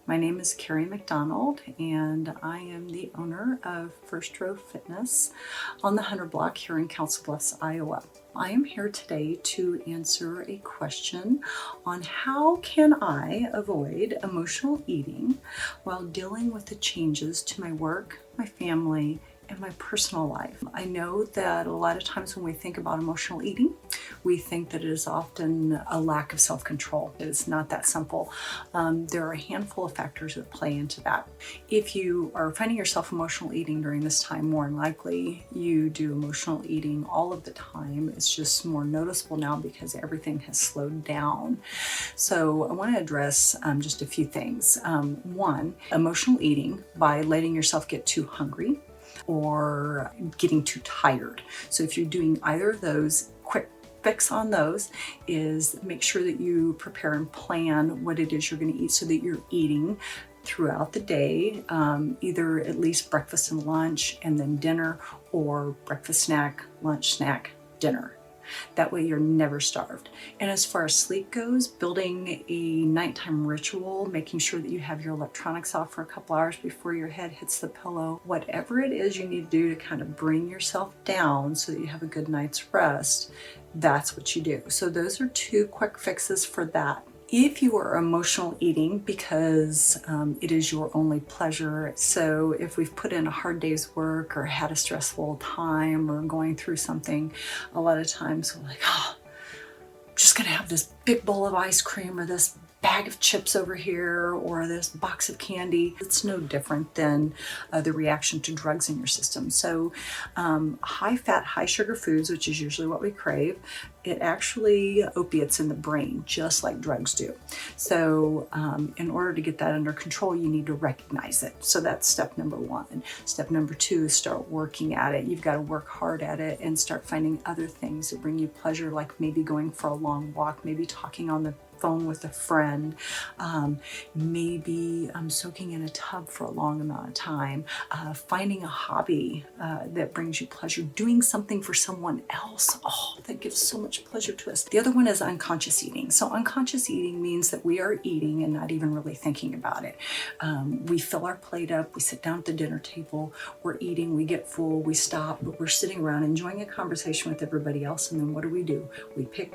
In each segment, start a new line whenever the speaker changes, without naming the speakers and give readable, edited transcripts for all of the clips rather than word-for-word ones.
My name is Carrie McDonald, and I am the owner of First Row Fitness on the 100 block here in Council Bluffs, Iowa. I am here today to answer a question on how can I avoid emotional eating while dealing with the changes to my work, my family, and my personal life. I know that a lot of times when we think about emotional eating, we think that it is often a lack of self-control. It is not that simple. There are a handful of factors that play into that. If you are finding yourself emotional eating during this time, more than likely you do emotional eating all of the time. It's just more noticeable now because everything has slowed down. So I want to address just a few things. One, emotional eating by letting yourself get too hungry or getting too tired. So if you're doing either of those, quick fix on those is make sure that you prepare and plan what it is you're going to eat so that you're eating throughout the day, either at least breakfast and lunch and then dinner, or breakfast snack, lunch snack, dinner. That way you're never starved. And as far as sleep goes, building a nighttime ritual, making sure that you have your electronics off for a couple hours before your head hits the pillow, whatever it is you need to do to kind of bring yourself down so that you have a good night's rest, that's what you do. So those are two quick fixes for that. If you are emotional eating because it is your only pleasure, so if we've put in a hard day's work or had a stressful time or going through something, a lot of times we're like, oh, I'm just gonna have this big bowl of ice cream or this bag of chips over here or this box of candy. It's no different than the reaction to drugs in your system. So high fat, high sugar foods, which is usually what we crave, it actually opiates in the brain, just like drugs do. So in order to get that under control, you need to recognize it. So that's step number one. Step number two is start working at it. You've got to work hard at it and start finding other things that bring you pleasure, like maybe going for a long walk, maybe talking on the phone with a friend, maybe soaking in a tub for a long amount of time, finding a hobby that brings you pleasure, doing something for someone else. Oh, that gives so much pleasure to us. The other one is unconscious eating. So unconscious eating means that we are eating and not even really thinking about it. We fill our plate up, we sit down at the dinner table, we're eating, we get full, we stop, but we're sitting around enjoying a conversation with everybody else, and then what do? We pick,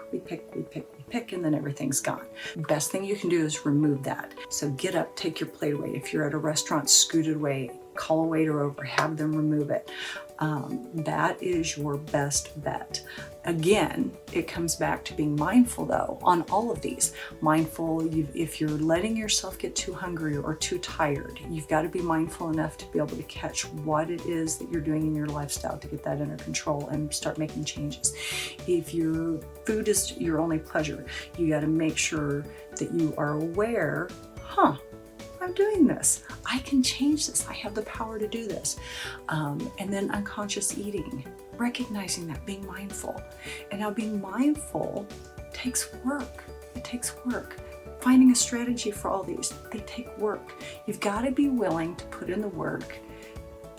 and then everything's gone. Best thing you can do is remove that. So get up, take your plate away. If you're at a restaurant, scoot it away, call a waiter over, have them remove it. That is your best bet. Again, it comes back to being mindful though on all of these. Mindful, if you're letting yourself get too hungry or too tired, you've got to be mindful enough to be able to catch what it is that you're doing in your lifestyle to get that under control and start making changes. If your food is your only pleasure, you got to make sure that you are aware, I'm doing this. I can change this. I have the power to do this. And then unconscious eating, recognizing that, being mindful. And now being mindful takes work. It takes work. Finding a strategy for all these, they take work. You've got to be willing to put in the work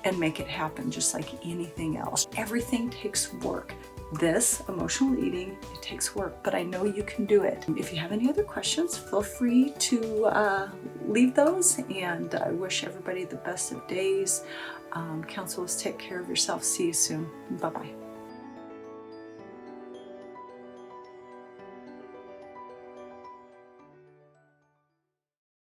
and make it happen, just like anything else. Everything takes work. This emotional eating, it takes work, but I know you can do it. If you have any other questions, feel free to leave those, and I wish everybody the best of days. Counsel us, take care of yourself. See you soon. Bye-bye.